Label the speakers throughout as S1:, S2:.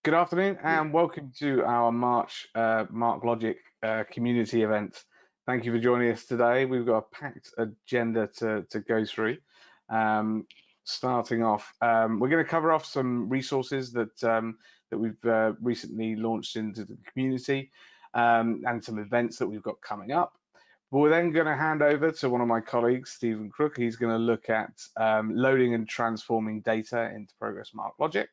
S1: Good afternoon and welcome to our March MarkLogic community event. Thank you for joining us today. We've got a packed agenda to go through. Starting off, we're going to cover off some resources that we've recently launched into the community and some events that we've got coming up. We're then going to hand over to one of my colleagues, Stephen Crook. He's going to look at loading and transforming data into Progress MarkLogic.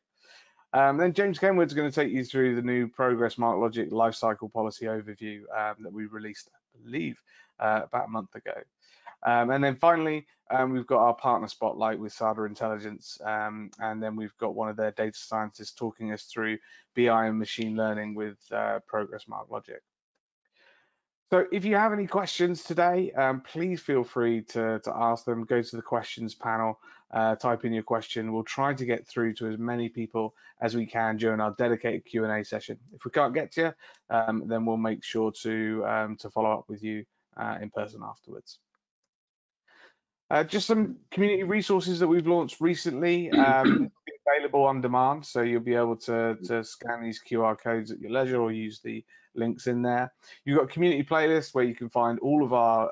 S1: Then James Kenwood's going to take you through the new Progress MarkLogic Lifecycle Policy Overview that we released, I believe, about a month ago. And then finally, we've got our partner spotlight with SADA Intelligence, and then we've got one of their data scientists talking us through BI and machine learning with Progress MarkLogic. So if you have any questions today, please feel free to ask them. Go to the questions panel, type in your question. We'll try to get through to as many people as we can during our dedicated Q&A session. If we can't get to you, then we'll make sure to follow up with you in person afterwards. Just some community resources that we've launched recently. Available on demand, so you'll be able to scan these QR codes at your leisure or use the links in there. You've got a community playlist where you can find all of our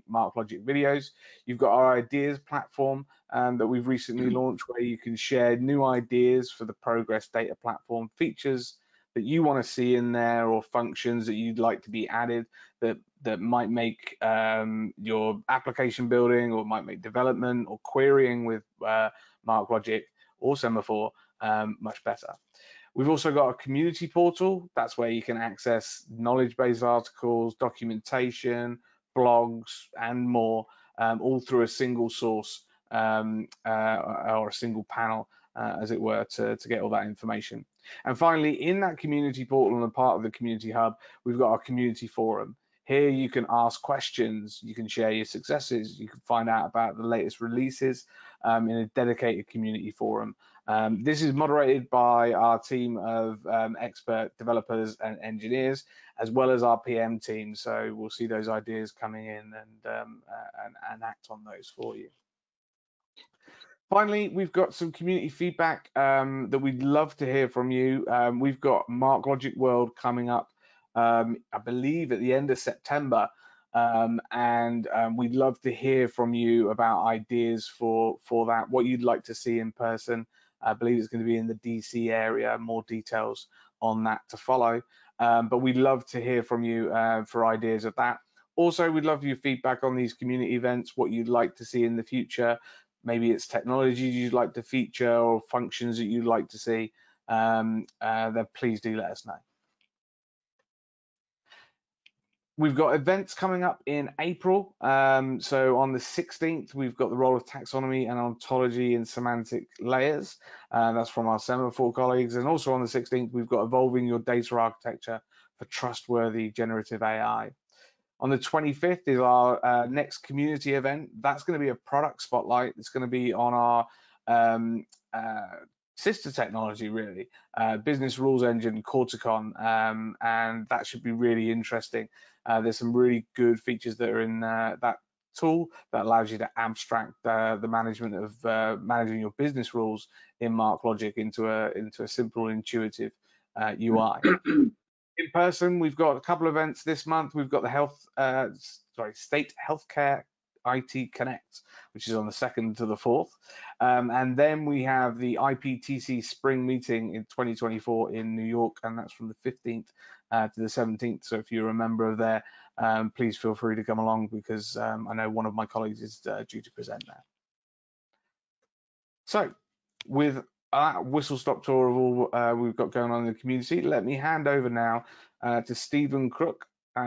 S1: MarkLogic videos. You've got our ideas platform that we've recently launched, where you can share new ideas for the Progress data platform, features that you want to see in there or functions that you'd like to be added that might make your application building or might make development or querying with MarkLogic or Semaphore much better. We've also got a community portal. That's where you can access knowledge-based articles, documentation, blogs, and more, all through a single source or a single panel, as it were, to get all that information. And finally, in that community portal and a part of the community hub, we've got our community forum. Here you can ask questions, you can share your successes, you can find out about the latest releases in a dedicated community forum. This is moderated by our team of expert developers and engineers, as well as our PM team. So we'll see those ideas coming in and act on those for you. Finally, we've got some community feedback that we'd love to hear from you. We've got MarkLogic World coming up, I believe, at the end of September. And we'd love to hear from you about ideas for that, what you'd like to see in person. I believe it's going to be in the DC area, more details on that to follow. But we'd love to hear from you for ideas of that. Also, we'd love your feedback on these community events, what you'd like to see in the future. Maybe it's technologies you'd like to feature or functions that you'd like to see. Then please do let us know. We've got events coming up in April. So on the 16th, we've got the role of taxonomy and ontology in semantic layers. That's from our Semaphore colleagues. And also on the 16th, we've got evolving your data architecture for trustworthy generative AI. On the 25th is our next community event. That's going to be a product spotlight. It's going to be on our sister technology, really, business rules engine, Corticon, and that should be really interesting. There's some really good features that are in that tool that allows you to abstract the management of managing your business rules in MarkLogic into a simple, intuitive UI. In person, we've got a couple of events this month. We've got the State Healthcare IT Connect, which is on the 2nd to the 4th. And then we have the IPTC Spring Meeting in 2024 in New York, and that's from the 15th to the 17th. So if you're a member of there, please feel free to come along, because I know one of my colleagues is due to present there. So with whistle-stop tour of all we've got going on in the community, let me hand over now to Stephen Crook.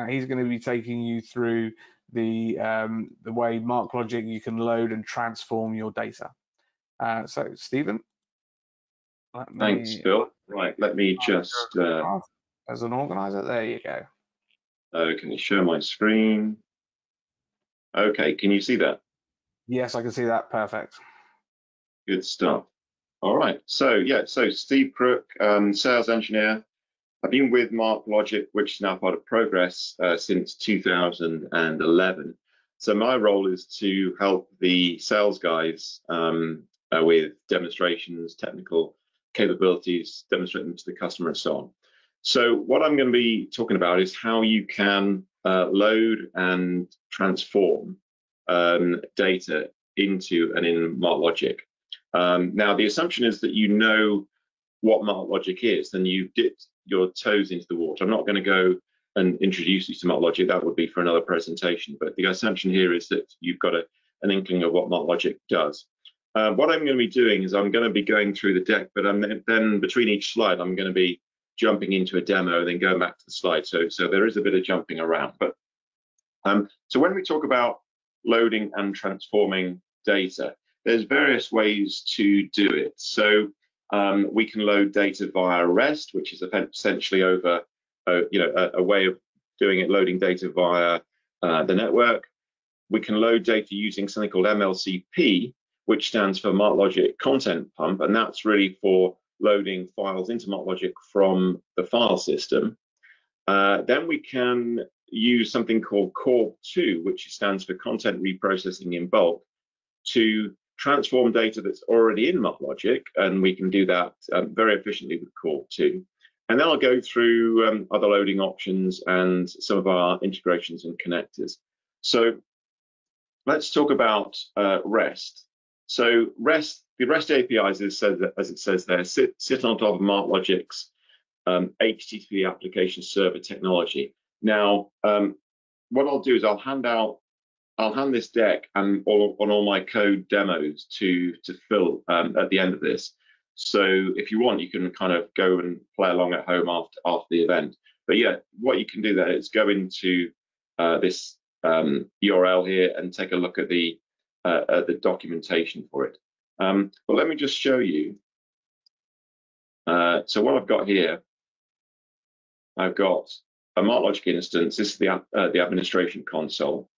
S1: He's going to be taking you through the way MarkLogic you can load and transform your data. So Stephen,
S2: thanks, Bill. Right, let me just
S1: as an organizer, there you go.
S2: Can you share my screen? Okay, can you see that?
S1: Yes, I can see that. Perfect.
S2: Good stuff. All right, so Steve Crook, sales engineer. I've been with MarkLogic, which is now part of Progress, since 2011. So my role is to help the sales guys with demonstrations, technical capabilities, demonstrate them to the customer, and so on. So what I'm going to be talking about is how you can load and transform data into and in MarkLogic. Now, the assumption is that you know what MarkLogic is, then you dipped your toes into the water. I'm not going to go and introduce you to MarkLogic. That would be for another presentation. But the assumption here is that you've got an inkling of what MarkLogic does. What I'm going to be doing is I'm going to be going through the deck, but then between each slide, I'm going to be jumping into a demo and then going back to the slide. So there is a bit of jumping around. But so when we talk about loading and transforming data, there's various ways to do it. So we can load data via REST, which is essentially over a way of doing it, loading data via the network. We can load data using something called MLCP, which stands for MarkLogic Content Pump, and that's really for loading files into MarkLogic from the file system. Then we can use something called CORB2, which stands for Content Reprocessing in Bulk, to transform data that's already in MarkLogic, and we can do that very efficiently with CORB2. And then I'll go through other loading options and some of our integrations and connectors. So let's talk about REST. So the REST APIs, as it says there, sit on top of MarkLogic's HTTP application server technology. Now, what I'll do is I'll hand this deck and on all my code demos to Phil at the end of this. So if you want, you can kind of go and play along at home after the event. But yeah, what you can do there is go into this URL here and take a look at the documentation for it. But let me just show you. So what I've got here, I've got a MarkLogic instance. This is the administration console.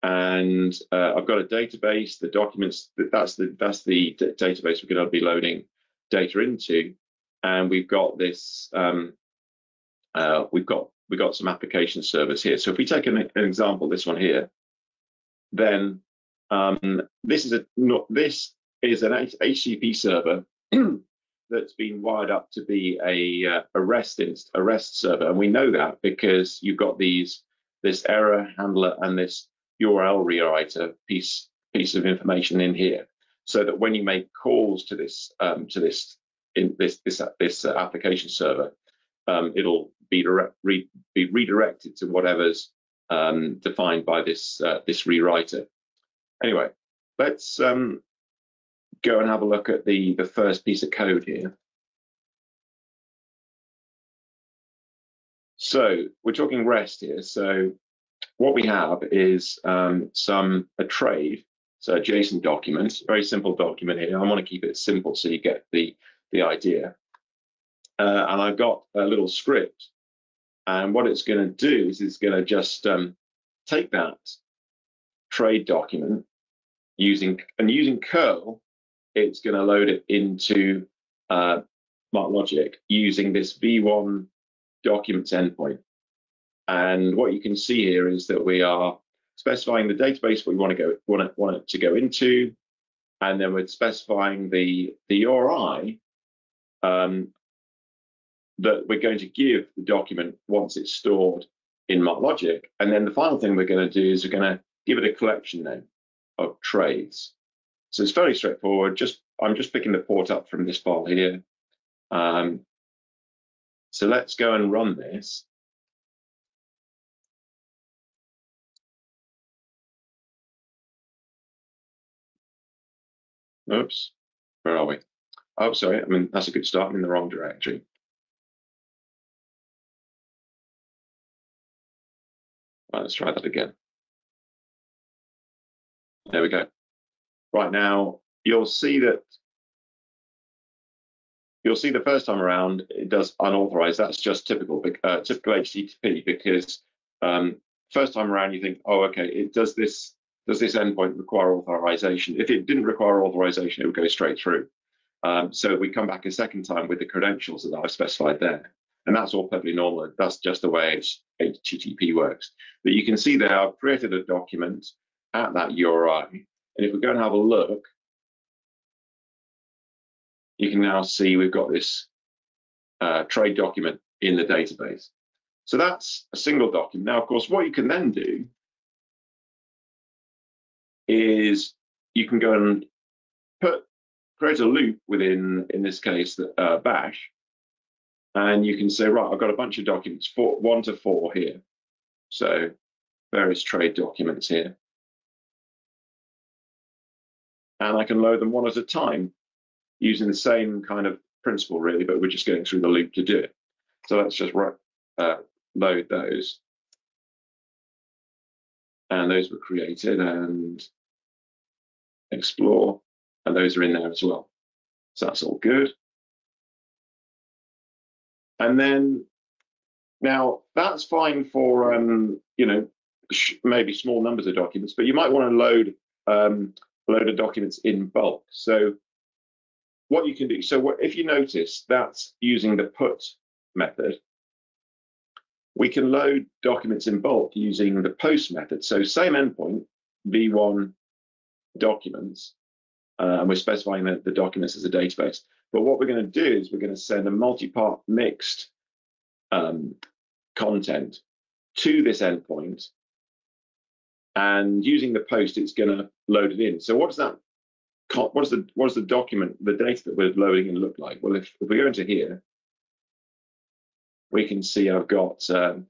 S2: And I've got a database, the documents, that's the database we're going to be loading data into. And we've got this, we've got some application servers here. So if we take an example, this one here, then this is an HTTP server that's been wired up to be a REST server, and we know that because you've got this error handler and this URL rewriter piece of information in here, so that when you make calls to this application server, it'll be redirected to whatever's defined by this rewriter. Anyway, let's go and have a look at the first piece of code here. So we're talking REST here. So what we have is a trade, so a JSON document, very simple document here. I want to keep it simple so you get the idea. And I've got a little script, and what it's going to do is it's going to just take that trade document using curl. It's going to load it into MarkLogic using this v1 documents endpoint. And what you can see here is that we are specifying the database we want it to go into, and then we're specifying the URI that we're going to give the document once it's stored in MarkLogic. And then the final thing we're going to do is we're going to give it a collection name of trades. So it's fairly straightforward. I'm just picking the port up from this file here. So let's go and run this. Oops, where are we? Oh, sorry. I mean, that's a good start. I'm in the wrong directory. Right, let's try that again. There we go. Right, now you'll see the first time around it does unauthorized. That's just typical HTTP, because first time around you think, oh, okay, does this endpoint require authorization? If it didn't require authorization, it would go straight through. So we come back a second time with the credentials that I've specified there, and that's all perfectly normal. That's just the way HTTP works. But you can see there I've created a document at that URI. And if we go and have a look, you can now see we've got this trade document in the database. So that's a single document. Now, of course, what you can then do is you can go and create a loop within, in this case, Bash, and you can say, right, I've got a bunch of documents, 1 to 4 here. So various trade documents here. And I can load them one at a time using the same kind of principle, really, but we're just going through the loop to do it. So let's just load those. And those were created, and explore, and those are in there as well. So that's all good. And then now that's fine for you know, maybe small numbers of documents, but you might want to load a load of documents in bulk. So what you can do, so if you notice, that's using the put method. We can load documents in bulk using the post method. So same endpoint, v1 documents, and we're specifying the documents as a database. But what we're going to do is we're going to send a multi-part mixed content to this endpoint, and using the post, it's going to load it in. So what does that? What does the document, the data that we're loading in look like? Well, if we go into here, we can see I've got. So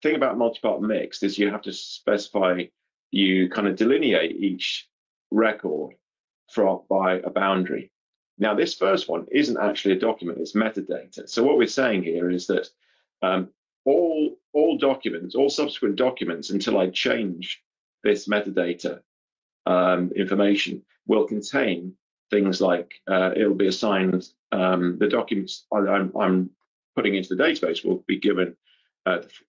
S2: thing about multi-part mixed is you have to specify, you kind of delineate each record by a boundary. Now, this first one isn't actually a document, it's metadata. So what we're saying here is that all documents, all subsequent documents until I change this metadata information will contain things like it'll be assigned, the documents I'm putting into the database will be given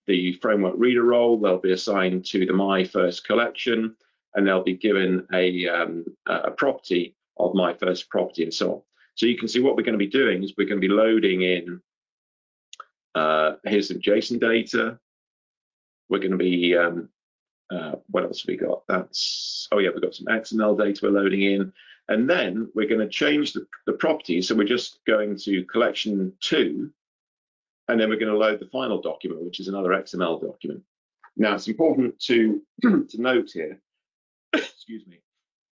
S2: the framework reader role, they'll be assigned to the my first collection, and they'll be given a property of my first property, and so on. So you can see what we're going to be doing is we're going to be loading in, here's some JSON data. We're going to be, what else have we got? Oh yeah, we've got some XML data we're loading in. And then we're going to change the properties. So we're just going to collection 2, and then we're going to load the final document, which is another XML document. Now, it's important to note here, excuse me,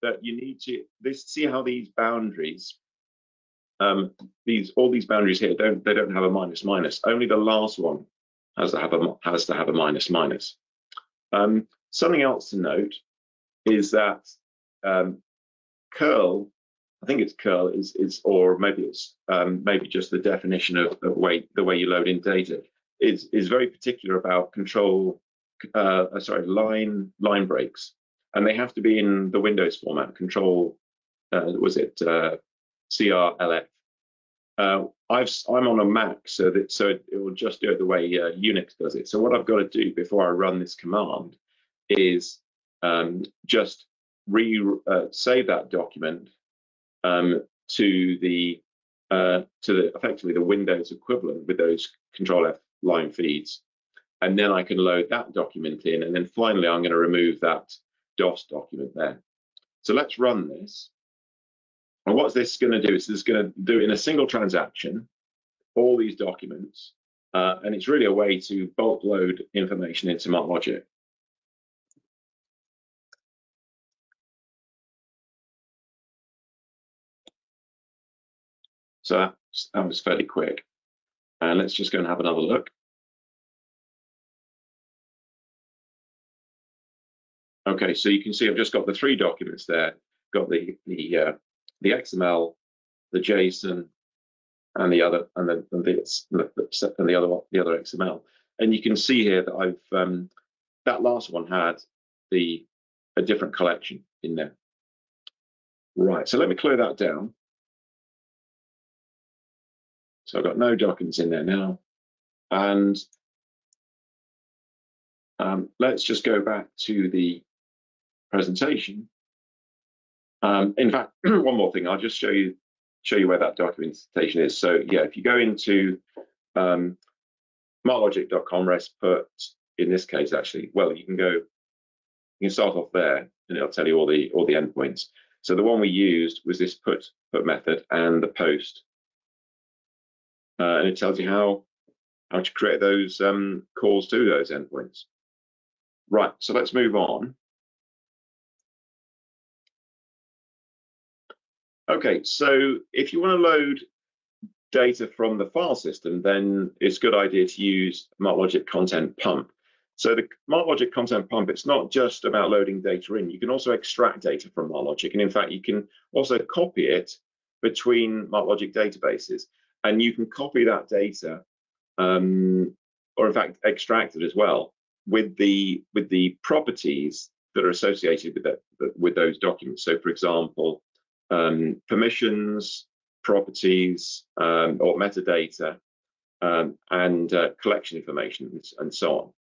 S2: that you need to see how these boundaries, all these boundaries here, they don't have a minus minus. Only the last one has to have a minus minus. Something else to note is that curl, I think it's curl, is or maybe it's maybe just the definition of the way you load in data is very particular about line breaks, and they have to be in the Windows format. Control was it CRLF? I'm on a Mac, so it will just do it the way Unix does it. So what I've got to do before I run this command is just save that document to the effectively the Windows equivalent with those Control F line feeds, and then I can load that document in, and then finally I'm going to remove that DOS document there. So let's run this. And what this is going to do is it's going to do in a single transaction all these documents, and it's really a way to bulk load information into MarkLogic. So that was fairly quick. And let's just go and have another look. Okay, so you can see I've just got the 3 documents there. Got the XML, the JSON, and the other XML. And you can see here that I've that last one had a different collection in there. Right, so let me clear that down. So I've got no documents in there now. And let's just go back to the presentation. In fact, one more thing, I'll just show you where that documentation is. So yeah, if you go into marklogic.com resput, in this case actually, well, you can start off there and it'll tell you all the endpoints. So the one we used was this put method and the post, and it tells you how to create those calls to those endpoints. Right, so let's move on. Okay, so if you want to load data from the file system, then it's a good idea to use MarkLogic Content Pump. So the MarkLogic Content Pump, it's not just about loading data in. You can also extract data from MarkLogic, and in fact, you can also copy it between MarkLogic databases, and you can copy that data, or in fact, extract it as well with the properties that are associated with those documents. So, for example, permissions, properties, or metadata, and collection information, and so on.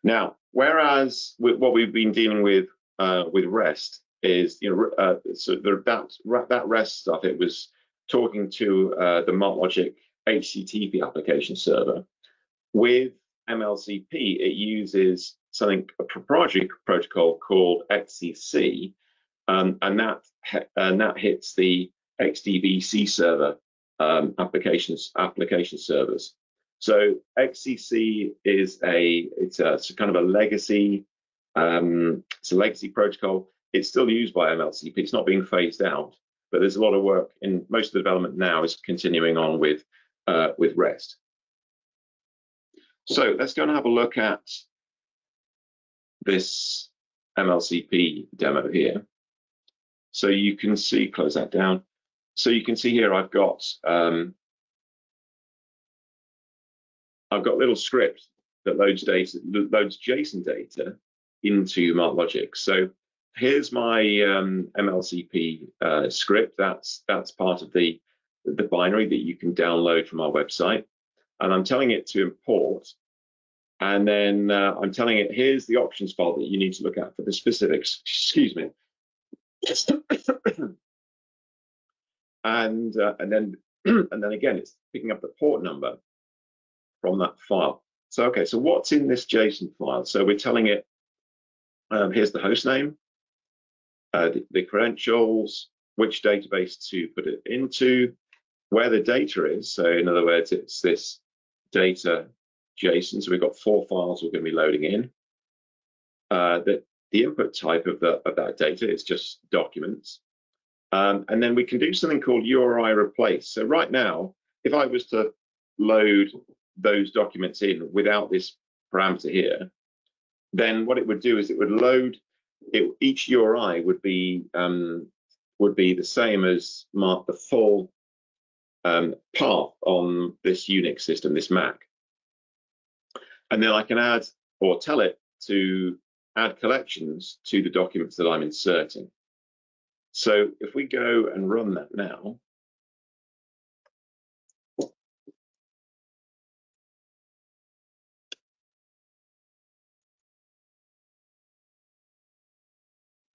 S2: Now, whereas what we've been dealing with REST is, so that REST stuff, it was talking to the MarkLogic HTTP application server. With MLCP, it uses a proprietary protocol called XCC, and that hits the XDVC server application servers. So XCC is it's kind of a legacy. It's a legacy protocol. It's still used by MLCP. It's not being phased out, but there's a lot of work in most of the development now is continuing on with REST. So let's go and have a look at this MLCP demo here. So you can see, close that down. So you can see here I've got little script that loads JSON data into MarkLogic. So here's my MLCP script. That's part of the binary that you can download from our website, and I'm telling it to import. And then I'm telling it, here's the options file that you need to look at for the specifics. Excuse me. and then again, it's picking up the port number from that file. So okay, so what's in this JSON file? So we're telling it, here's the host name, the credentials, which database to put it into, where the data is. So in other words, it's this data JSON. So we've got 4 files we're going to be loading in. The input type of that data is just documents. And then we can do something called URI replace. So right now, if I was to load those documents in without this parameter here, then what it would do is it would load it. Each URI would be the same as the full path on this Unix system, this Mac. And then I can add or tell it to add collections to the documents that I'm inserting. So if we go and run that now,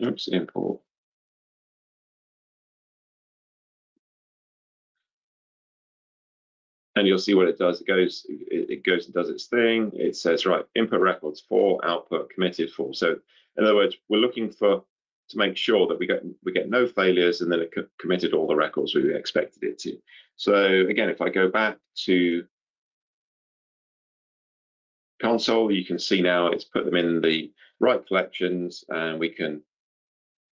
S2: oops, import. And you'll see what it does. It goes and does its thing. It says, right, input records 4, output committed 4. So in other words, we're looking to make sure that we get no failures, and then it committed all the records we expected it to. So again, if I go back to console, you can see now it's put them in the right collections, and we can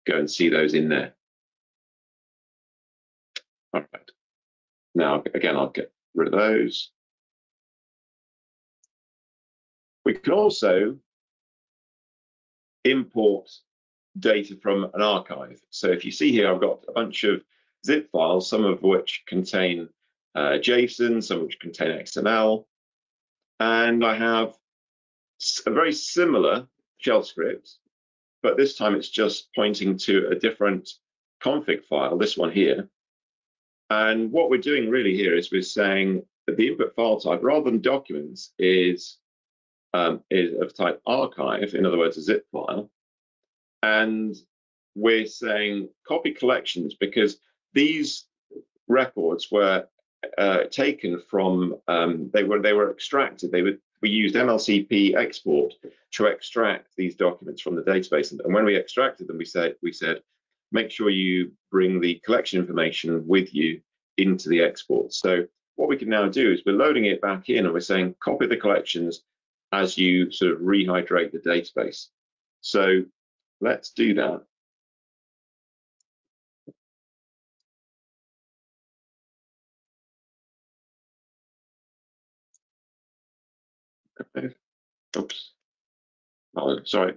S2: go and see those in there. All right. Now, again, I'll get rid of those. We can also import data from an archive. So if you see here, I've got a bunch of zip files, some of which contain JSON, some of which contain XML, and I have a very similar shell script, but this time it's just pointing to a different config file, this one here. And what we're doing really here is we're saying that the input file type, rather than documents, is of type archive, in other words, a zip file. And we're saying copy collections because these records were taken from, they were extracted. we used MLCP export to extract these documents from the database. And when we extracted them, we said, make sure you bring the collection information with you into the export. So what we can now do is we're loading it back in and we're saying copy the collections as you sort of rehydrate the database. So let's do that. Okay. Oops. Oh, sorry.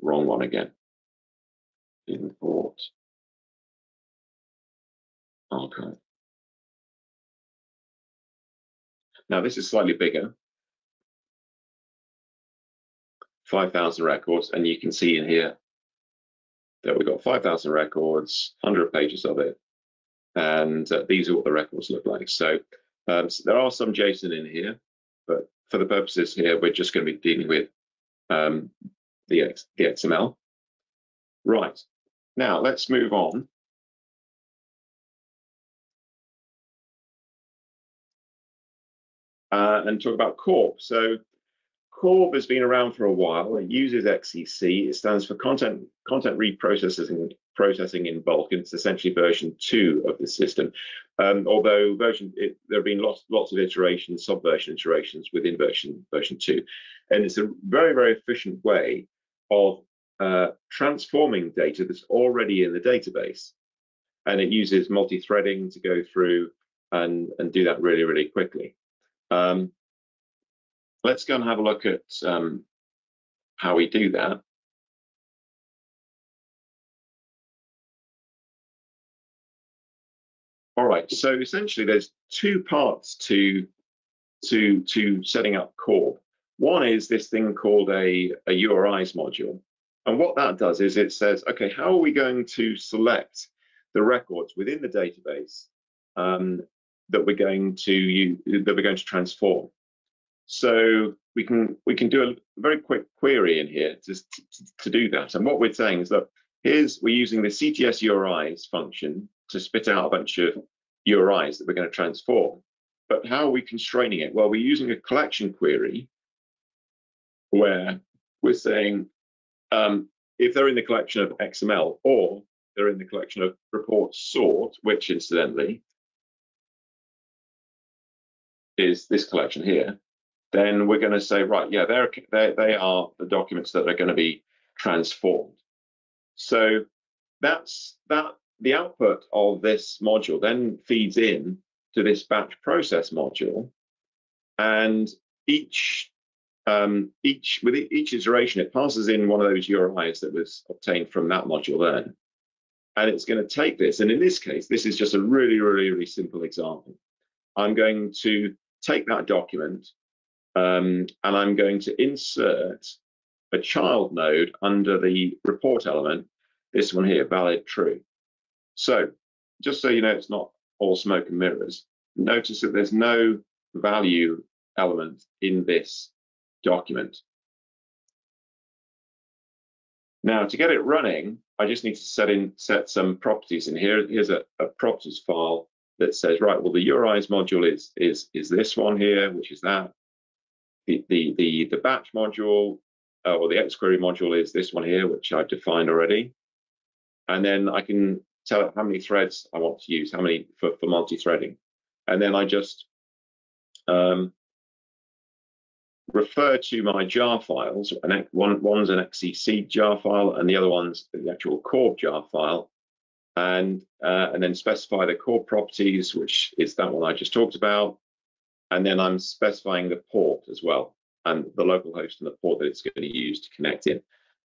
S2: Wrong one again. Import. Okay. Now this is slightly bigger. 5,000 records, and you can see in here that we've got 5,000 records, 100 pages of it, and these are what the records look like. So, so there are some JSON in here, but for the purposes here, we're just going to be dealing with the XML. Right, now let's move on. And talk about Corb. So Corb has been around for a while. It uses XCC. It stands for content reprocessing processing in bulk, and it's essentially version 2 of the system. Although there have been lots of iterations, subversion iterations within version 2, and it's a very, very efficient way of transforming data that's already in the database, and it uses multi-threading to go through and do that really, really quickly. Let's go and have a look at how we do that. All right, so essentially there's 2 parts to setting up Corb. One is this thing called a URIs module. And what that does is it says, okay, how are we going to select the records within the database that we're going to transform? So we can do a very quick query in here to do that. And what we're saying is that we're using the CTS URIs function to spit out a bunch of URIs that we're going to transform. But how are we constraining it? Well, we're using a collection query where we're saying if they're in the collection of XML or they're in the collection of report sort, which incidentally is this collection here, then we're going to say, right, yeah, they are the documents that are going to be transformed. So that's the output of this module then feeds in to this batch process module, and with each iteration, it passes in one of those URIs that was obtained from that module then, and it's going to take this. And in this case, this is just a really, really, really simple example. I'm going to take that document and I'm going to insert a child node under the report element, this one here, valid true. So just so you know, it's not all smoke and mirrors. Notice that there's no value element in this document. Now, to get it running, I just need to set some properties in here. Here's a properties file that says, right, well, the URIs module is this one here, which is that. The batch module or the XQuery module is this one here, which I've defined already. And then I can tell it how many threads I want to use, how many for multi-threading. And then I just refer to my jar files. One's an XCC jar file, and the other one's the actual Corb jar file. And then specify the Corb properties, which is that one I just talked about. And then I'm specifying the port as well, and the local host and the port that it's going to use to connect in.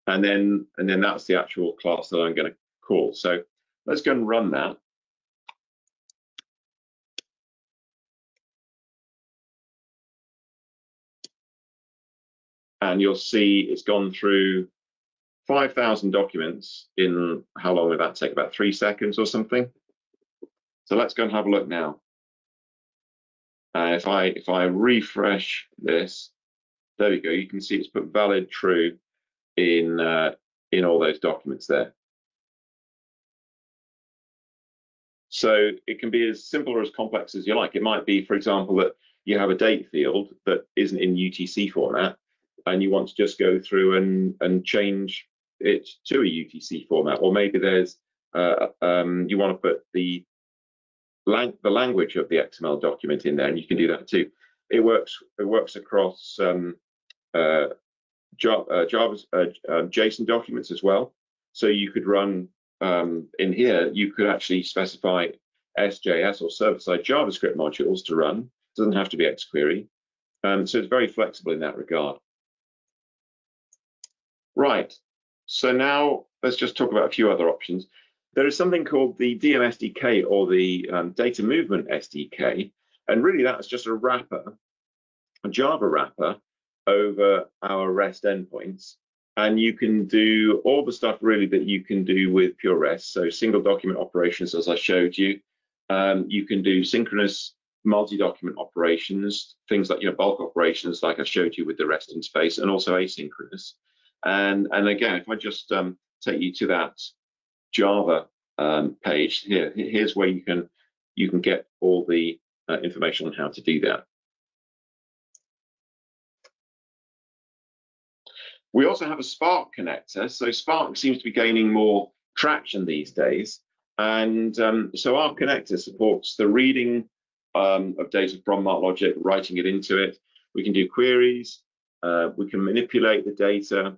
S2: And then that's the actual class that I'm going to call. So let's go and run that. And you'll see it's gone through 5,000 documents in, how long would that take? About 3 seconds or something. So let's go and have a look now. If I refresh this, there we go. You can see it's put valid true in all those documents there. So it can be as simple or as complex as you like. It might be, for example, that you have a date field that isn't in UTC format, and you want to just go through and change it to a UTC format, or maybe there's you want to put the language of the XML document in there, and you can do that too. It works across JSON documents as well. So you could run in here, you could actually specify SJS or server-side JavaScript modules to run. It doesn't have to be XQuery. So it's very flexible in that regard. Right. So now let's just talk about a few other options. There is something called the DM SDK, or the Data Movement SDK, and really that's just a wrapper, a Java wrapper over our REST endpoints, and you can do all the stuff really that you can do with pure REST. So single document operations, as I showed you. You can do synchronous multi-document operations, things like bulk operations, like I showed you with the REST interface, and also asynchronous. And again, if I just take you to that Java page here, here's where you can get all the information on how to do that. We also have a Spark connector. So Spark seems to be gaining more traction these days. And so our connector supports the reading of data from MarkLogic, writing it into it. We can do queries. We can manipulate the data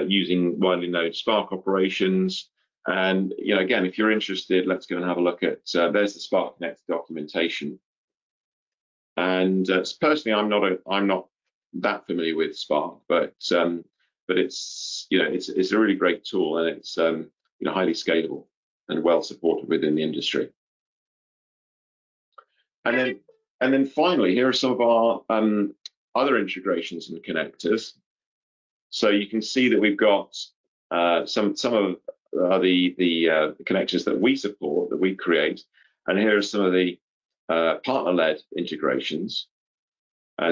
S2: using widely known Spark operations. And again, if you're interested, let's go and have a look at. There's the Spark connector documentation. And personally, I'm not that familiar with Spark, but it's it's a really great tool, and it's highly scalable and well supported within the industry. And then finally, here are some of our other integrations and connectors. So you can see that we've got some of the connectors that we support, that we create, and here are some of the partner-led integrations.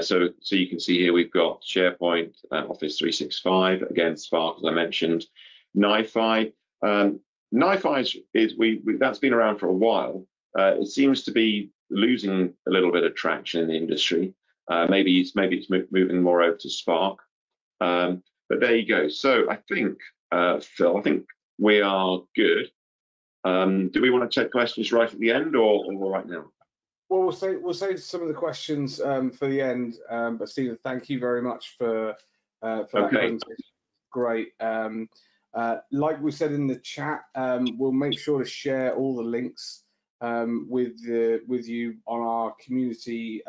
S2: So you can see here we've got SharePoint, Office 365, again Spark, as I mentioned, NiFi. NiFi that's been around for a while. It seems to be losing a little bit of traction in the industry. Maybe it's moving more over to Spark. But there you go. So I think, Phil, I think we are good. Do we want to take questions right at the end, or right now?
S1: Well, we'll save some of the questions for the end. But Stephen, thank you very much for that presentation. Great. Like we said in the chat, we'll make sure to share all the links with you on our community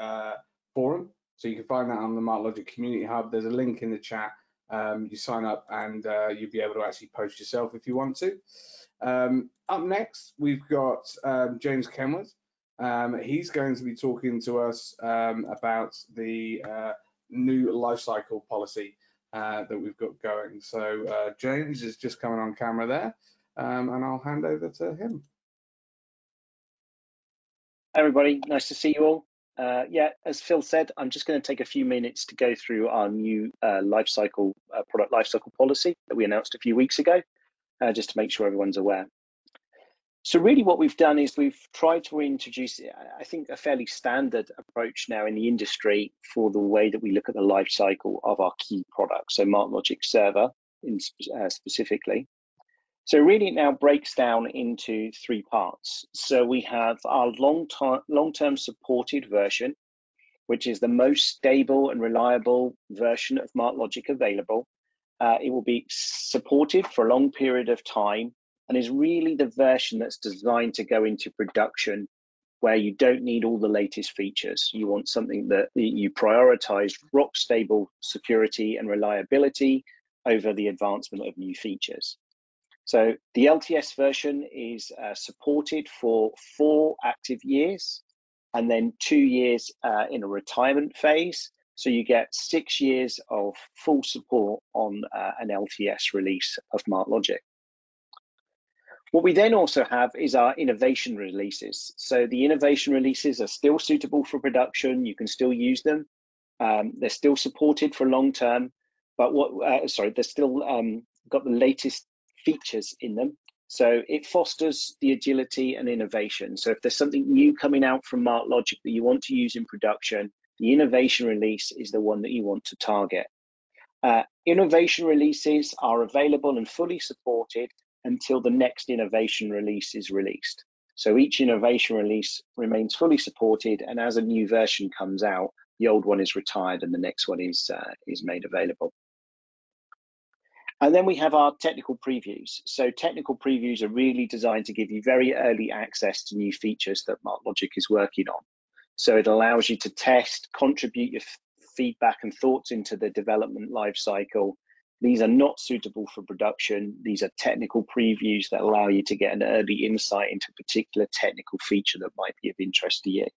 S1: forum. So you can find that on the MarkLogic Community Hub. There's a link in the chat. You sign up, and you'll be able to actually post yourself if you want to. Up next, we've got James Kenworth. He's going to be talking to us about the new lifecycle policy that we've got going. So James is just coming on camera there, and I'll hand over to him.
S3: Hi everybody, nice to see you all. Yeah, as Phil said, I'm just going to take a few minutes to go through our new product lifecycle policy that we announced a few weeks ago, just to make sure everyone's aware. So really what we've done is we've tried to introduce, I think, a fairly standard approach now in the industry for the way that we look at the life cycle of our key products, so MarkLogic Server specifically. So really it now breaks down into three parts. So we have our long-term supported version, which is the most stable and reliable version of MarkLogic available. It will be supported for a long period of time, and is really the version that's designed to go into production where you don't need all the latest features. You want something that you prioritize rock stable security and reliability over the advancement of new features. So the LTS version is supported for 4 active years, and then 2 years in a retirement phase. So you get 6 years of full support on an LTS release of MarkLogic. What we then also have is our innovation releases. So the innovation releases are still suitable for production. You can still use them. They're still supported for long term, but they're still got the latest features in them. So it fosters the agility and innovation. So if there's something new coming out from MarkLogic that you want to use in production, The innovation release is the one that you want to target. Innovation releases are available and fully supported until the next innovation release is released. So each innovation release remains fully supported, and as a new version comes out, the old one is retired and the next one is made available. And then we have our technical previews. So technical previews are really designed to give you very early access to new features that MarkLogic is working on. So it allows you to test, contribute your feedback and thoughts into the development lifecycle. These are not suitable for production. These are technical previews that allow you to get an early insight into a particular technical feature that might be of interest to you.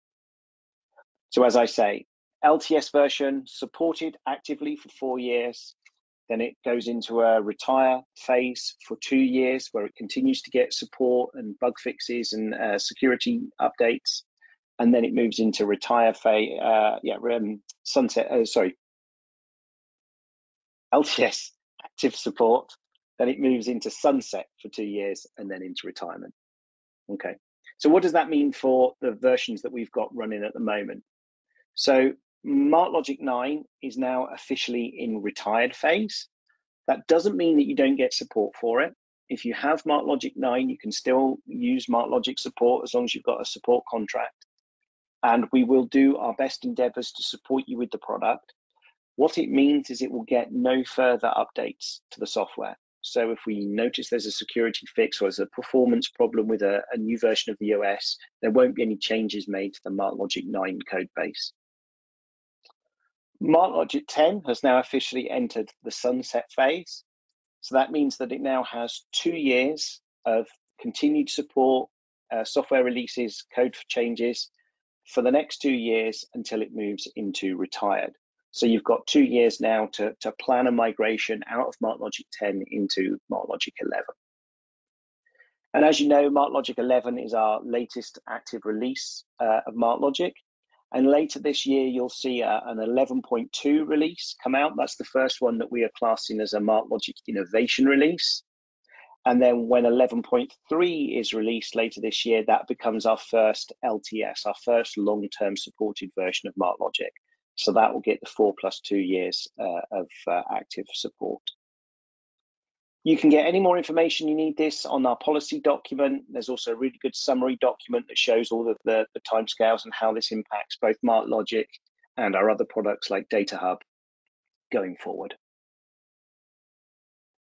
S3: So as I say, LTS version supported actively for 4 years. Then it goes into a retire phase for 2 years, where it continues to get support and bug fixes and security updates. And then it moves into retire phase, LTS active support. Then it moves into sunset for 2 years and then into retirement. Okay, so what does that mean for the versions that we've got running at the moment? So MarkLogic 9 is now officially in retired phase. That doesn't mean that you don't get support for it. If you have MarkLogic 9, you can still use MarkLogic support as long as you've got a support contract. And we will do our best endeavors to support you with the product. What it means is it will get no further updates to the software. So if we notice there's a security fix or there's a performance problem with a new version of the OS, there won't be any changes made to the MarkLogic 9 code base. MarkLogic 10 has now officially entered the sunset phase. So that means that it now has 2 years of continued support, software releases, code changes for the next 2 years until it moves into retired. So you've got 2 years now to plan a migration out of MarkLogic 10 into MarkLogic 11. And as you know, MarkLogic 11 is our latest active release of MarkLogic. And later this year, you'll see an 11.2 release come out. That's the first one that we are classing as a MarkLogic innovation release. And then when 11.3 is released later this year, that becomes our first LTS, our first long-term supported version of MarkLogic. So that will get the 4+2 years of active support. You can get any more information you need this on our policy document. There's also a really good summary document that shows all of the timescales and how this impacts both MarkLogic and our other products like DataHub going forward.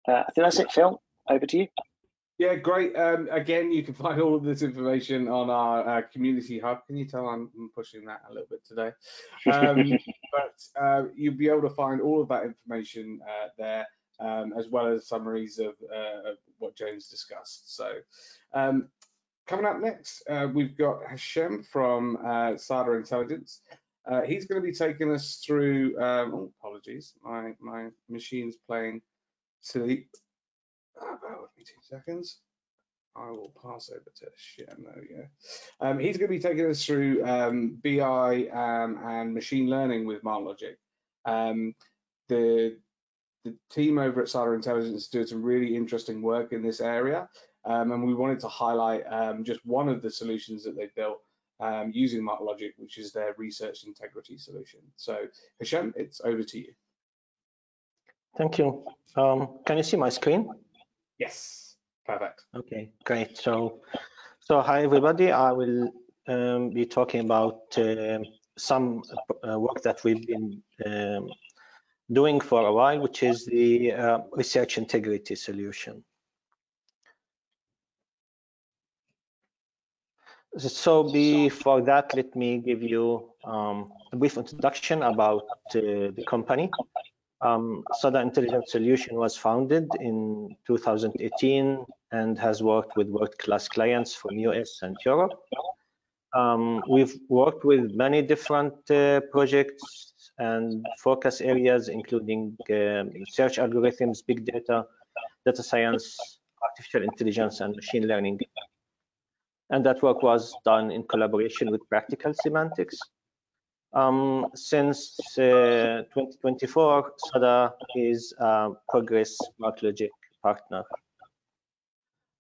S3: I think that's it, Phil. Over to you.
S1: Yeah, great. Again, you can find all of this information on our community hub. Can you tell I'm pushing that a little bit today? But you'll be able to find all of that information there, as well as summaries of what James discussed. So coming up next, we've got Hashem from SADA Intelligence. He's going to be taking us through, oh, apologies, my machine's playing silly. Bear with me 2 seconds. I will pass over to Hashem. There we go. He's going to be taking us through BI and machine learning with MarkLogic. The team over at SADA Intelligence doing some really interesting work in this area, and we wanted to highlight just one of the solutions that they've built using MarkLogic, which is their research integrity solution. So Hashem, it's over to you.
S4: Thank you. Can you see my screen?
S1: Yes, perfect.
S4: Okay, great. So hi everybody. I will be talking about some work that we've been doing for a while, which is the research integrity solution. So before that, let me give you a brief introduction about the company. SADA Intelligence Solution was founded in 2018 and has worked with world-class clients from US and Europe. We've worked with many different projects and focus areas, including search algorithms, big data, data science, artificial intelligence, and machine learning. And that work was done in collaboration with Practical Semantics. Since 2024, SADA is a Progress MarkLogic partner.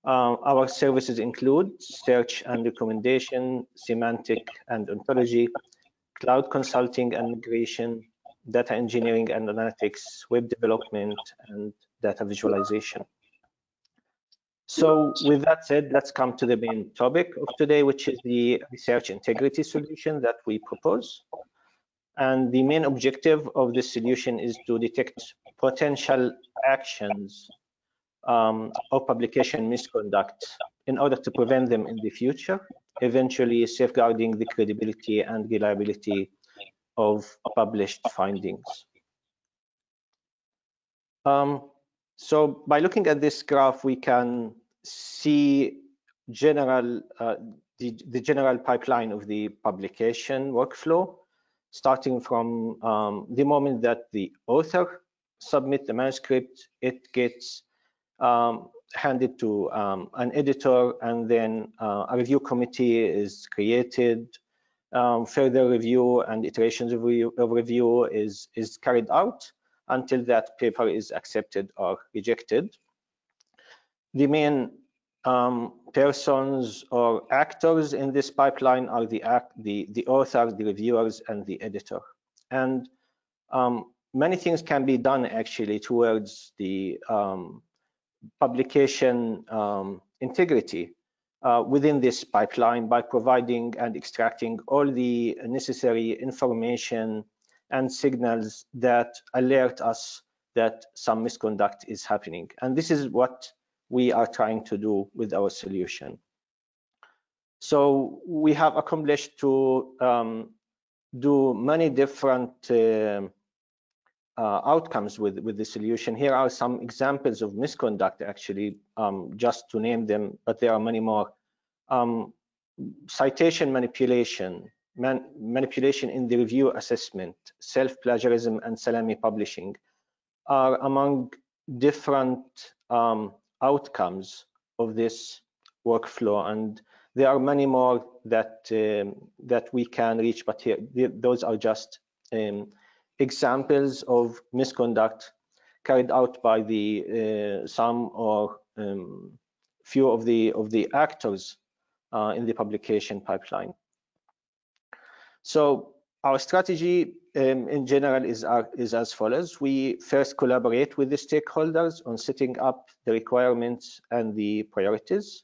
S4: Our services include search and recommendation, semantic and ontology, cloud consulting and migration, data engineering and analytics, web development, and data visualization. So with that said, let's come to the main topic of today, which is the research integrity solution that we propose. And the main objective of this solution is to detect potential actions or publication misconduct in order to prevent them in the future, eventually safeguarding the credibility and reliability of published findings. So by looking at this graph, we can see general the general pipeline of the publication workflow, starting from the moment that the author submits the manuscript, it gets handed to an editor, and then a review committee is created. Further review and iterations of review is carried out until that paper is accepted or rejected. The main persons or actors in this pipeline are the author, the reviewers, and the editor. And many things can be done actually towards the publication integrity within this pipeline by providing and extracting all the necessary information and signals that alert us that some misconduct is happening. And this is what we are trying to do with our solution. So we have accomplished to do many different outcomes with the solution. Here are some examples of misconduct, actually, just to name them, but there are many more. Citation manipulation, manipulation in the review assessment, self-plagiarism, and salami publishing are among different outcomes of this workflow, and there are many more that that we can reach, but here those are just examples of misconduct carried out by the some or few of the actors in the publication pipeline. So our strategy in general is as follows. We first collaborate with the stakeholders on setting up the requirements and the priorities,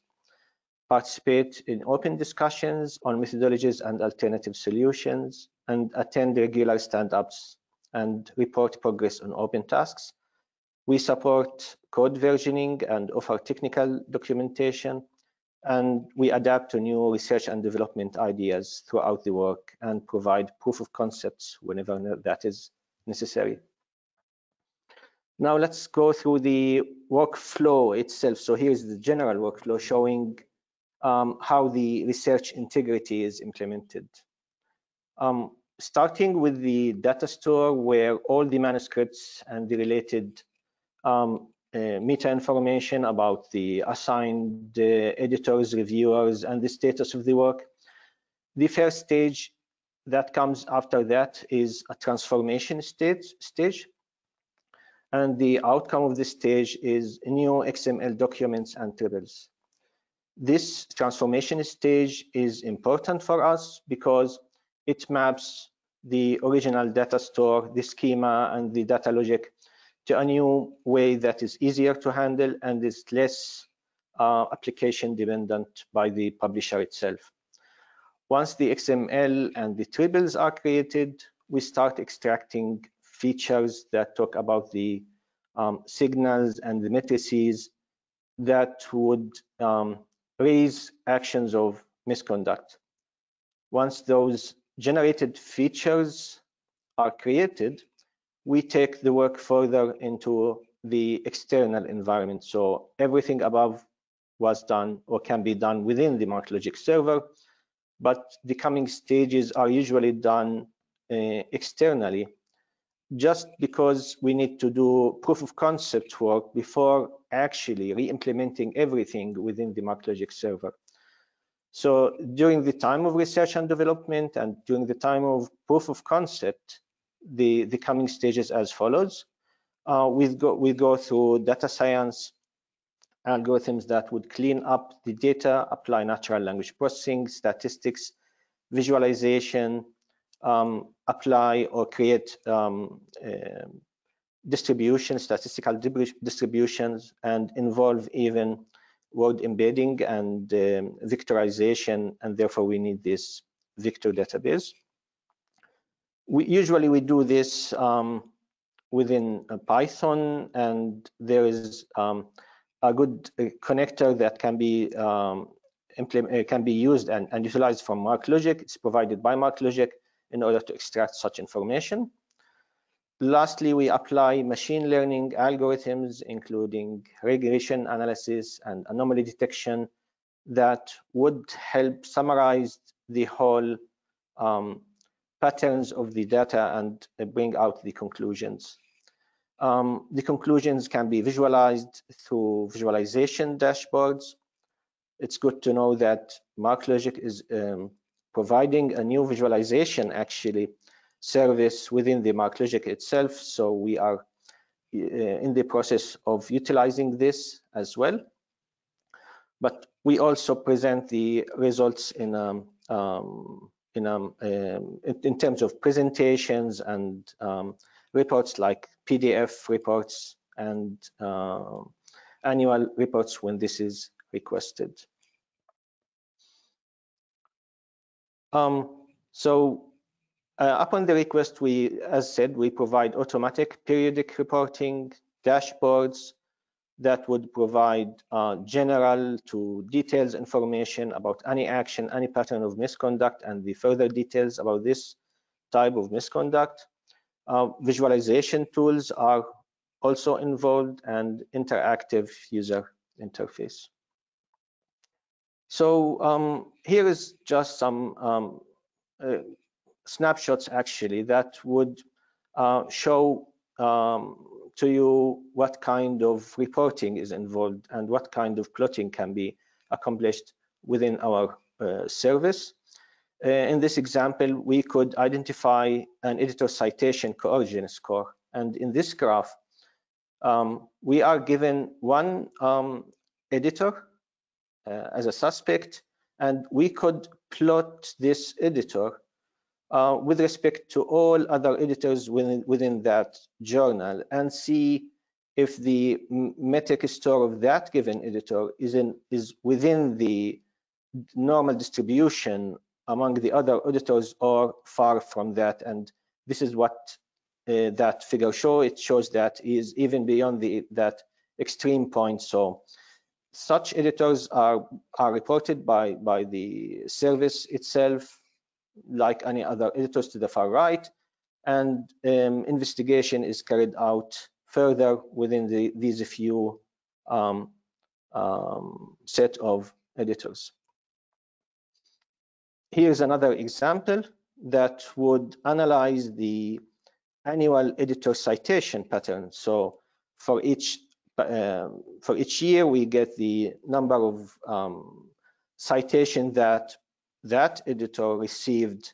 S4: participate in open discussions on methodologies and alternative solutions, and attend regular stand-ups and report progress on open tasks. We support code versioning and offer technical documentation, and we adapt to new research and development ideas throughout the work and provide proof of concepts whenever that is necessary. Now let's go through the workflow itself. So here's the general workflow showing how the research integrity is implemented. Starting with the data store, where all the manuscripts and the related meta information about the assigned editors, reviewers, and the status of the work. The first stage that comes after that is a transformation stage. And the outcome of this stage is new XML documents and tables. This transformation stage is important for us because it maps the original data store, the schema, and the data logic to a new way that is easier to handle and is less application dependent by the publisher itself. Once the XML and the tables are created, we start extracting features that talk about the signals and the matrices that would raise actions of misconduct. Once those generated features are created, we take the work further into the external environment. So everything above was done or can be done within the MarkLogic server, but the coming stages are usually done externally, just because we need to do proof of concept work before actually re-implementing everything within the MarkLogic server. So during the time of research and development and during the time of proof of concept, the coming stages as follows. We go through data science algorithms that would clean up the data, apply natural language processing, statistics, visualization, apply or create statistical distributions, and involve even word embedding and vectorization, and therefore we need this vector database. Usually we do this within Python, and there is a good connector that can be used and utilized from MarkLogic. It's provided by MarkLogic in order to extract such information. Lastly, we apply machine learning algorithms, including regression analysis and anomaly detection, that would help summarize the whole patterns of the data and bring out the conclusions. The conclusions can be visualized through visualization dashboards. It's good to know that MarkLogic is providing a new visualization service within the MarkLogic itself, so we are in the process of utilizing this as well. But we also present the results in terms of presentations and reports, like PDF reports and annual reports when this is requested. Upon the request, as said, we provide automatic periodic reporting dashboards that would provide general to details information about any action, any pattern of misconduct, and the further details about this type of misconduct. Visualization tools are also involved, and interactive user interface. So here is just some snapshots that would show to you what kind of reporting is involved and what kind of plotting can be accomplished within our service. In this example, we could identify an editor citation coercion score, and in this graph we are given one editor as a suspect, and we could plot this editor with respect to all other editors within that journal, and see if the metric score of that given editor is within the normal distribution among the other editors or far from that. And this is what that figure shows. It shows that is even beyond that extreme point. So such editors are reported by the service itself, like any other editors to the far right, and investigation is carried out further within these few set of editors. Here's another example that would analyze the annual editor citation pattern. So for each year, we get the number of citations that editor received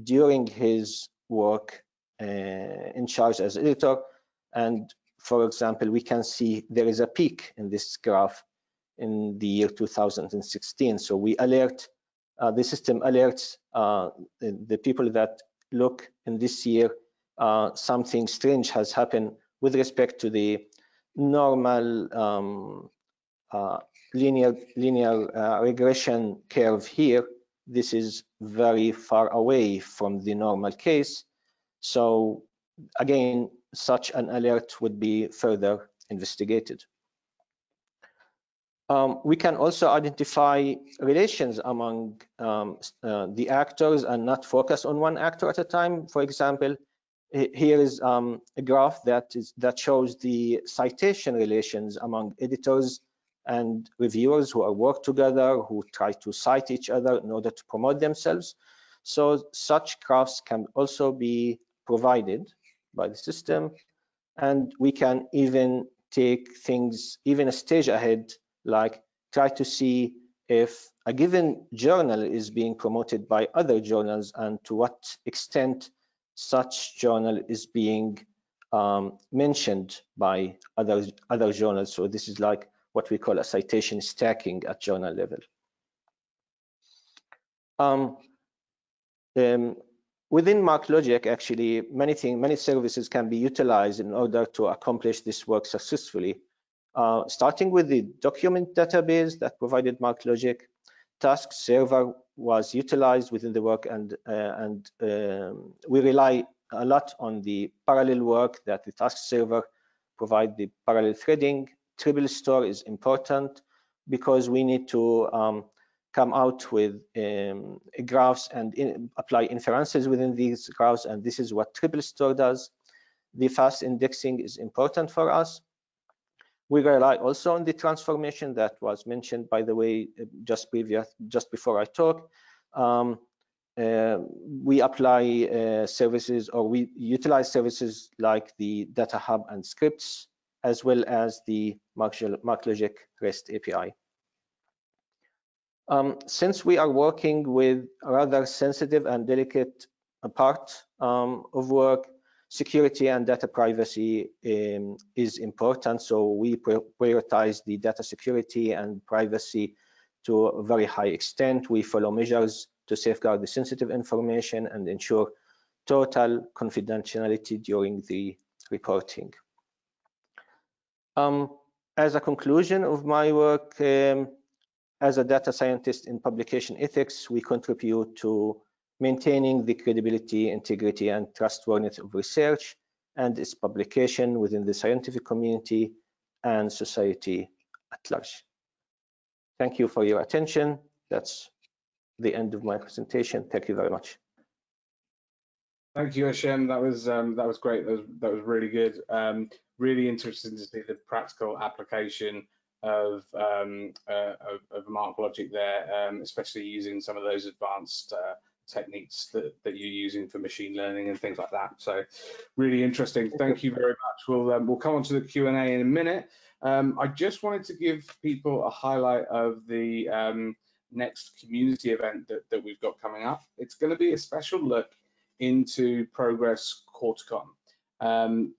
S4: during his work in charge as editor. And for example, we can see there is a peak in this graph in the year 2016. So we alert, the system alerts the people that look in this year, something strange has happened with respect to the normal linear regression curve here. This is very far away from the normal case. So again, such an alert would be further investigated. We can also identify relations among the actors and not focus on one actor at a time. For example, here is a graph that shows the citation relations among editors and reviewers who are work together, who try to cite each other in order to promote themselves. So such graphs can also be provided by the system, and we can even take things even a stage ahead, like try to see if a given journal is being promoted by other journals and to what extent such journal is being mentioned by other journals. So this is like what we call a citation stacking at journal level. Within MarkLogic, actually, many services can be utilized in order to accomplish this work successfully. Starting with the document database that provided MarkLogic, task server was utilized within the work, and we rely a lot on the parallel work that the task server provide the parallel threading. Triple store is important because we need to come out with graphs and apply inferences within these graphs, and this is what triple store does. The fast indexing is important for us. We rely also on the transformation that was mentioned, by the way, just before I talk. We apply services, or we utilize services like the Data Hub and scripts, as well as the MarkLogic REST API. Since we are working with a rather sensitive and delicate part of work, security and data privacy is important, so we prioritize the data security and privacy to a very high extent. We follow measures to safeguard the sensitive information and ensure total confidentiality during the reporting. As a conclusion of my work, as a data scientist in publication ethics, we contribute to maintaining the credibility, integrity, and trustworthiness of research and its publication within the scientific community and society at large. Thank you for your attention. That's the end of my presentation. Thank you very much.
S1: Thank you, Hashem. That was great. That was really good. Really interesting to see the practical application of MarkLogic there, especially using some of those advanced techniques that you're using for machine learning and things like that. So really interesting. Thank you very much. We'll come on to the Q&A in a minute. I just wanted to give people a highlight of the next community event that we've got coming up. It's going to be a special look into Progress Corticon.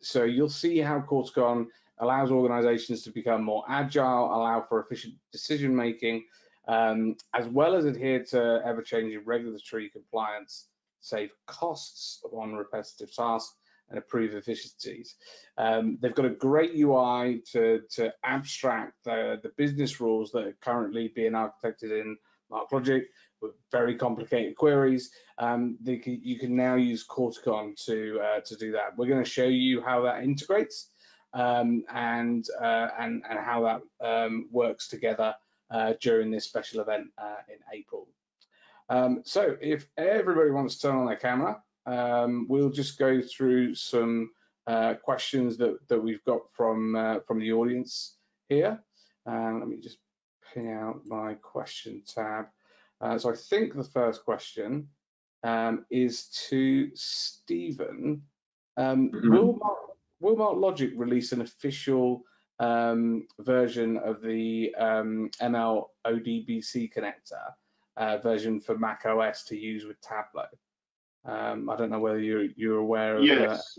S1: So you'll see how Corticon allows organizations to become more agile, allow for efficient decision making, as well as adhere to ever-changing regulatory compliance, save costs on repetitive tasks, and improve efficiencies. They've got a great UI to abstract the business rules that are currently being architected in MarkLogic with very complicated queries. You can now use Corticon to do that. We're going to show you how that integrates and how that works together during this special event in April. So if everybody wants to turn on their camera, we'll just go through some questions that we've got from the audience here. Let me just ping out my question tab. So I think the first question is to Stephen. Will MarkLogic release an official version of the ML ODBC connector version for Mac OS to use with Tableau? I don't know whether you're aware of
S2: yes.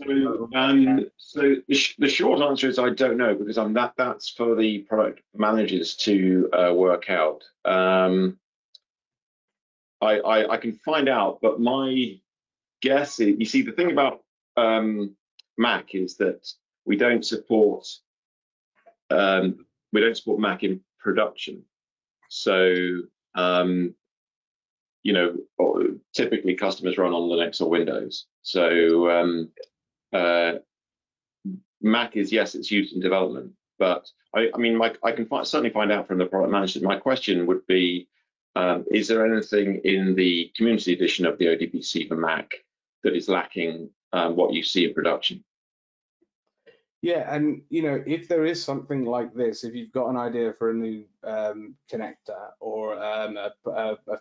S2: So the short answer is I don't know, because that's for the product managers to work out. I can find out, but my guess is, you see, the thing about Mac is that we don't support Mac in production. So you know, typically customers run on Linux or Windows. So Mac is, yes, it's used in development, but I mean, I can certainly find out from the product manager. My question would be, is there anything in the community edition of the ODBC for Mac that is lacking what you see in production?
S1: Yeah, and you know, if there is something like this, if you've got an idea for a new connector or a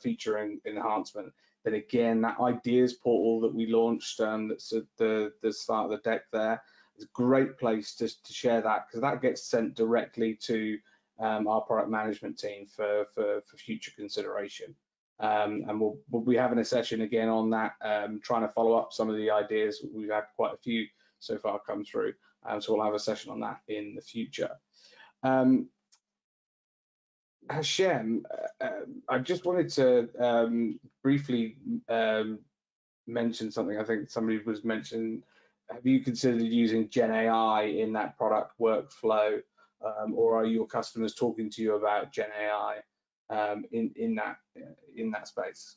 S1: feature enhancement, then again, that ideas portal that we launched, that's at the start of the deck there, is a great place to share that, because that gets sent directly to our product management team for future consideration. And we'll be having a session again on that, trying to follow up some of the ideas. We've had quite a few so far come through. So we'll have a session on that in the future. Hashem, I just wanted to briefly mentioned something. I think somebody was mentioning, have you considered using Gen AI in that product workflow, or are your customers talking to you about Gen AI in that space?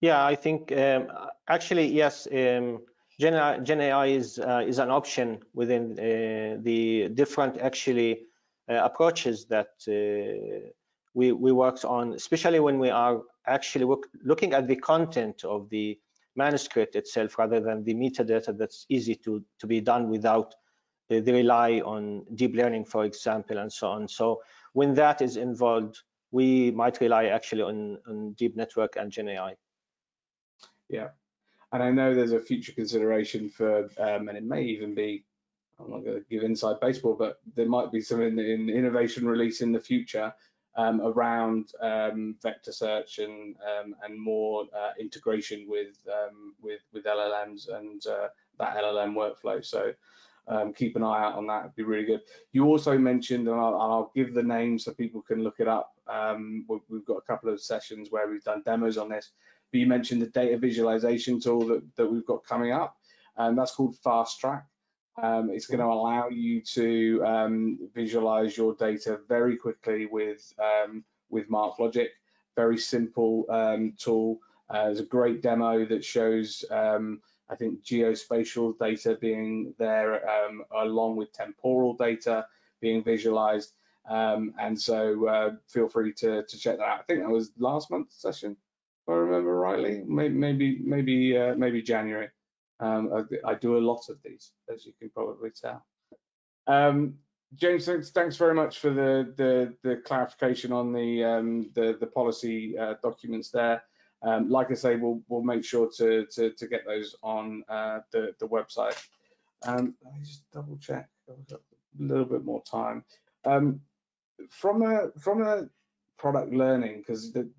S4: Yeah, I think actually yes. Gen AI is an option within the different actually approaches that we worked on, especially when we are actually looking at the content of the manuscript itself rather than the metadata that's easy to be done without the rely on deep learning, for example, and so on. So when that is involved, we might rely actually on deep network and Gen AI.
S1: Yeah, and I know there's a future consideration for, and it may even be, I'm not going to give inside baseball, but there might be some in innovation release in the future around vector search and more integration with LLMs and that LLM workflow. So keep an eye out on that. It'd be really good. You also mentioned, and I'll give the name so people can look it up. We've got a couple of sessions where we've done demos on this. But you mentioned the data visualization tool that we've got coming up, and that's called Fast Track. It's going to allow you to visualize your data very quickly with MarkLogic. Very simple tool. There's a great demo that shows, I think, geospatial data being there along with temporal data being visualized. And so feel free to check that out. I think that was last month's session, if I remember rightly, maybe January. I do a lot of these, as you can probably tell. James, thanks very much for the clarification on the policy documents there. Like I say, we'll make sure to get those on the website. Let me just double check. I've got a little bit more time. From a product learning, because the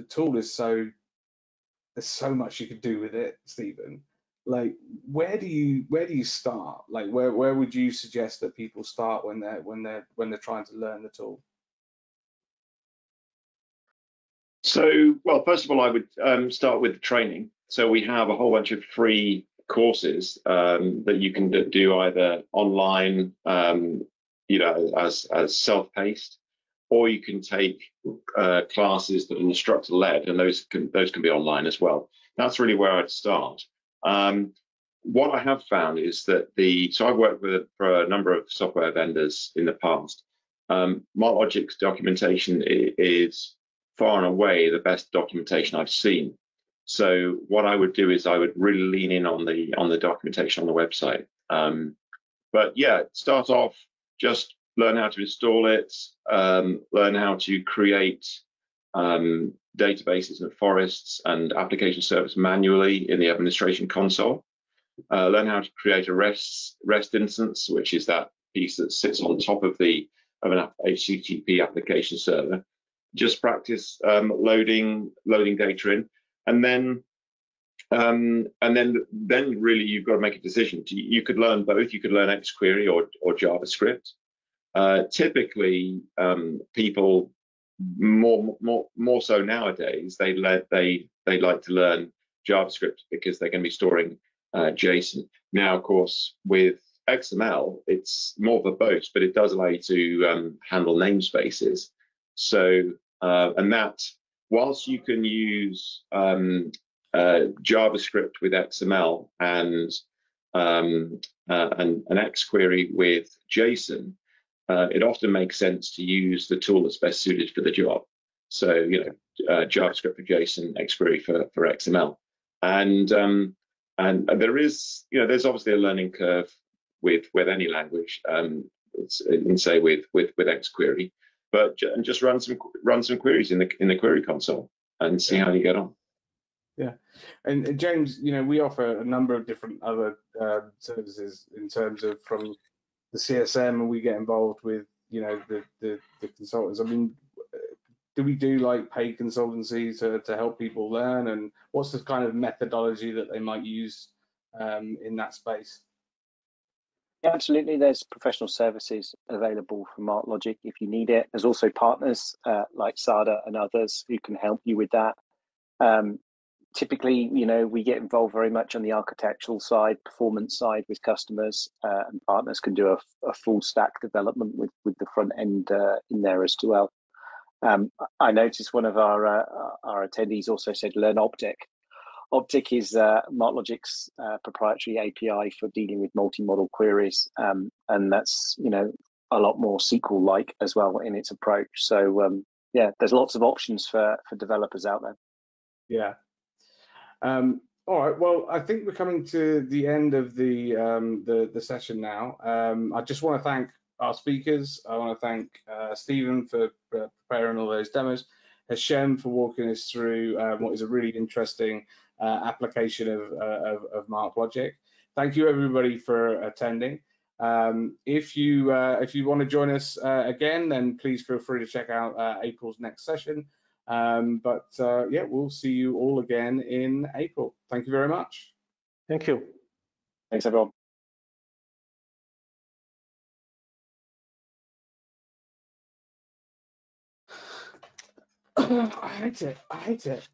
S1: tool is there's so much you could do with it, Stephen. Like, where do you start? Like, where would you suggest that people start when they're trying to learn the tool?
S2: So, well, first of all, I would start with the training. So we have a whole bunch of free courses that you can do either online, as self-paced, or you can take classes that are instructor-led, and those can be online as well. That's really where I'd start. What I have found is that so I've worked for a number of software vendors in the past. MarkLogic's documentation is far and away the best documentation I've seen. So what I would do is I would really lean in on the documentation on the website. But yeah, start off, just learn how to install it, learn how to create databases and forests and application service manually in the administration console. Learn how to create a REST instance, which is that piece that sits on top of an HTTP application server. Just practice loading data in, and then really you've got to make a decision. You could learn both. You could learn XQuery or JavaScript. Typically, people more so nowadays they like to learn JavaScript because they're going to be storing JSON. Now, of course, with XML, it's more verbose, but it does allow you to handle namespaces. So, and that, whilst you can use JavaScript with XML and an XQuery with JSON, it often makes sense to use the tool that's best suited for the job. So, JavaScript for JSON, XQuery for XML, and there is, there's obviously a learning curve with any language, say with XQuery, but just run some queries in the query console and see how you get on.
S1: Yeah, and James, we offer a number of different other services in terms of from the CSM, and we get involved with the consultants. I mean, do we do like paid consultancy to help people learn, and what's the kind of methodology that they might use in that space?
S3: Yeah, absolutely. There's professional services available from MarkLogic if you need it. There's also partners like SADA and others who can help you with that. typically, you know, we get involved very much on the architectural side, performance side with customers, and partners can do a full stack development with the front end in there as well. I noticed one of our attendees also said learn Optic. Optic is MarkLogic's proprietary API for dealing with multi-model queries, and that's, you know, a lot more SQL-like as well in its approach. So yeah, there's lots of options for developers out there.
S1: Yeah. All right. Well, I think we're coming to the end of the session now. I just want to thank our speakers. I want to thank Stephen for preparing all those demos, Hashem for walking us through what is a really interesting application of MarkLogic. Thank you everybody for attending. If you want to join us again, then please feel free to check out April's next session. Yeah, we'll see you all again in April. Thank you very much.
S4: Thank you.
S3: Thanks, everyone.
S1: I hate it.